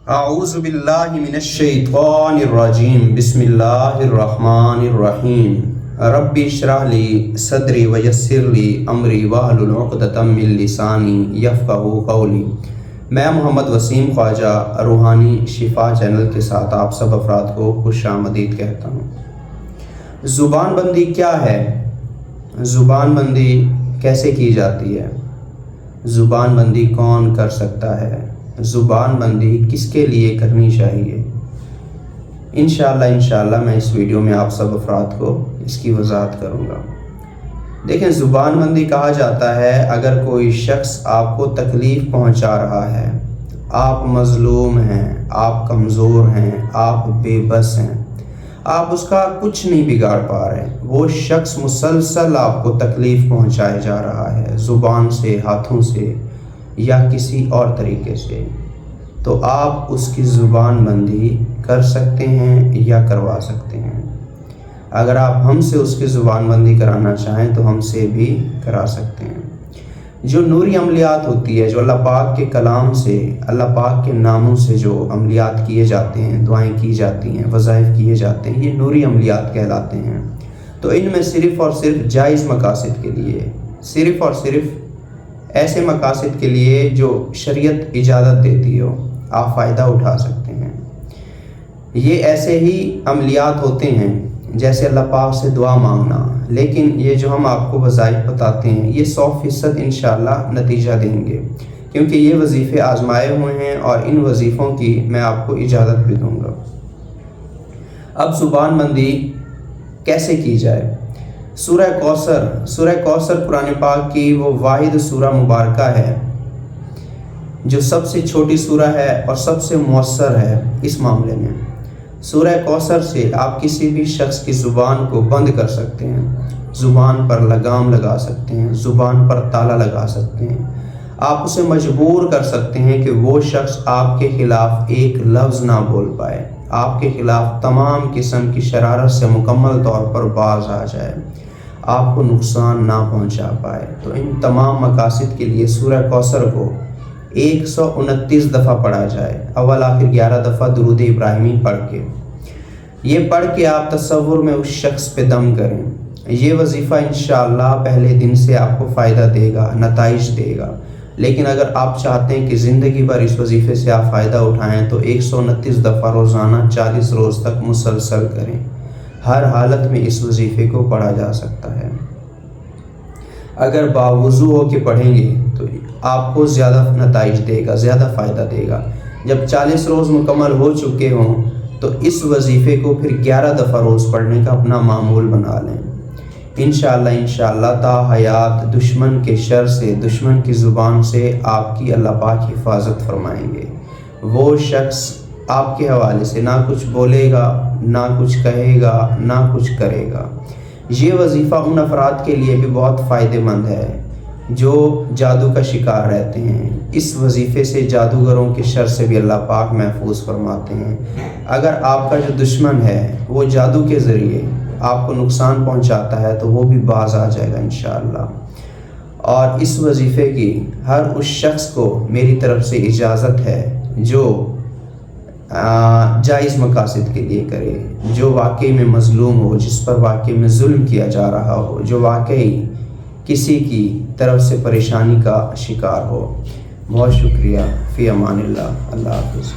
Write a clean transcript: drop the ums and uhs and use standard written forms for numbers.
اعوذ باللہ من الشیطان الرجیم بسم اللہ الرحمن الرحیم رب اشرح لی صدری ویسر لی امری واحلل عقدۃ من لسانی یفقہوا قولی۔ میں محمد وسیم خواجہ روحانی شفا چینل کے ساتھ آپ سب افراد کو خوش آمدید کہتا ہوں۔ زبان بندی کیا ہے؟ زبان بندی کیسے کی جاتی ہے؟ زبان بندی کون کر سکتا ہے؟ زبان بندی کس کے لیے کرنی چاہیے؟ انشاءاللہ میں اس ویڈیو میں آپ سب افراد کو اس کی وضاحت کروں گا۔ دیکھیں، زبان بندی کہا جاتا ہے اگر کوئی شخص آپ کو تکلیف پہنچا رہا ہے، آپ مظلوم ہیں، آپ کمزور ہیں، آپ بے بس ہیں، آپ اس کا کچھ نہیں بگاڑ پا رہے، وہ شخص مسلسل آپ کو تکلیف پہنچائے جا رہا ہے، زبان سے، ہاتھوں سے یا کسی اور طریقے سے، تو آپ اس کی زبان بندی کر سکتے ہیں یا کروا سکتے ہیں۔ اگر آپ ہم سے اس کی زبان بندی کرانا چاہیں تو ہم سے بھی کرا سکتے ہیں۔ جو نوری عملیات ہوتی ہے، جو اللہ پاک کے کلام سے، اللہ پاک کے ناموں سے جو عملیات کیے جاتے ہیں، دعائیں کی جاتی ہیں، وظائف کیے جاتے ہیں، یہ نوری عملیات کہلاتے ہیں۔ تو ان میں صرف اور صرف جائز مقاصد کے لیے، صرف اور صرف ایسے مقاصد کے لیے جو شریعت اجازت دیتی ہو، آپ فائدہ اٹھا سکتے ہیں۔ یہ ایسے ہی عملیات ہوتے ہیں جیسے اللہ پاک سے دعا مانگنا، لیکن یہ جو ہم آپ کو وظائف بتاتے ہیں یہ 100% انشاءاللہ نتیجہ دیں گے، کیونکہ یہ وظیفے آزمائے ہوئے ہیں اور ان وظیفوں کی میں آپ کو اجازت بھی دوں گا۔ اب زبان بندی کیسے کی جائے؟ سورہ کوثر قرآن پاک کی وہ واحد سورہ مبارکہ ہے جو سب سے چھوٹی سورہ ہے اور سب سے مؤثر ہے اس معاملے میں۔ سورہ کوثر سے آپ کسی بھی شخص کی زبان کو بند کر سکتے ہیں، زبان پر لگام لگا سکتے ہیں، زبان پر تالا لگا سکتے ہیں، آپ اسے مجبور کر سکتے ہیں کہ وہ شخص آپ کے خلاف ایک لفظ نہ بول پائے، آپ کے خلاف تمام قسم کی شرارت سے مکمل طور پر باز آ جائے، آپ کو نقصان نہ پہنچا پائے۔ تو ان تمام مقاصد کے لیے سورہ کوثر کو 129 دفعہ پڑھا جائے، اول آخر 11 دفعہ درود ابراہیمی پڑھ کے۔ یہ پڑھ کے آپ تصور میں اس شخص پہ دم کریں۔ یہ وظیفہ انشاءاللہ پہلے دن سے آپ کو فائدہ دے گا، نتائج دے گا، لیکن اگر آپ چاہتے ہیں کہ زندگی بھر اس وظیفے سے آپ فائدہ اٹھائیں تو 129 دفعہ روزانہ 40 روز تک مسلسل کریں۔ ہر حالت میں اس وظیفے کو پڑھا جا سکتا ہے۔ اگر باوضو ہو کے پڑھیں گے تو آپ کو زیادہ نتائج دے گا، زیادہ فائدہ دے گا۔ جب 40 روز مکمل ہو چکے ہوں تو اس وظیفے کو پھر 11 دفعہ روز پڑھنے کا اپنا معمول بنا لیں۔ انشاءاللہ تا حیات دشمن کے شر سے، دشمن کی زبان سے آپ کی اللہ پاک حفاظت فرمائیں گے۔ وہ شخص آپ کے حوالے سے نہ کچھ بولے گا، نہ کچھ کہے گا، نہ کچھ کرے گا۔ یہ وظیفہ ان افراد کے لیے بھی بہت فائدہ مند ہے جو جادو کا شکار رہتے ہیں۔ اس وظیفے سے جادوگروں کے شر سے بھی اللہ پاک محفوظ فرماتے ہیں۔ اگر آپ کا جو دشمن ہے وہ جادو کے ذریعے آپ کو نقصان پہنچاتا ہے تو وہ بھی باز آ جائے گا انشاءاللہ۔ اور اس وظیفے کی ہر اس شخص کو میری طرف سے اجازت ہے جو جائز مقاصد کے لیے کرے، جو واقعی میں مظلوم ہو، جس پر واقعی میں ظلم کیا جا رہا ہو، جو واقعی کسی کی طرف سے پریشانی کا شکار ہو۔ بہت شکریہ۔ فی امان اللہ۔ اللہ حافظ۔